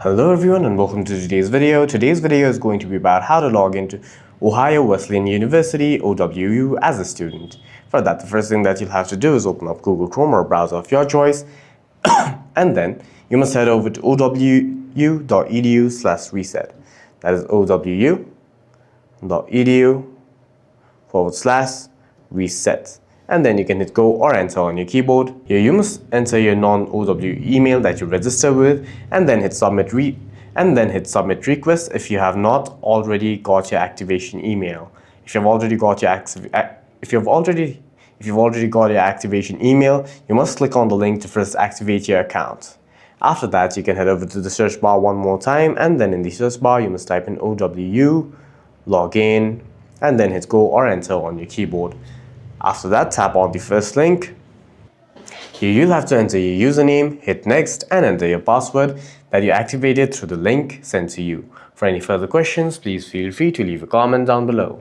Hello everyone and welcome to today's video. Today's video is going to be about how to log into Ohio Wesleyan University, OWU, as a student. For that, the first thing that you'll have to do is open up Google Chrome or a browser of your choice and then you must head over to owu.edu/reset. That is owu.edu/reset. And then you can hit go or enter on your keyboard. Here you must enter your non-OW email that you register with and then hit submit request if you have not already got your activation email. If you've already got your activation email, you must click on the link to first activate your account. After that, you can head over to the search bar one more time and then in the search bar you must type in OWU, login, and then hit go or enter on your keyboard. After that, tap on the first link. Here you'll have to enter your username, hit next, and enter your password that you activated through the link sent to you. For any further questions, please feel free to leave a comment down below.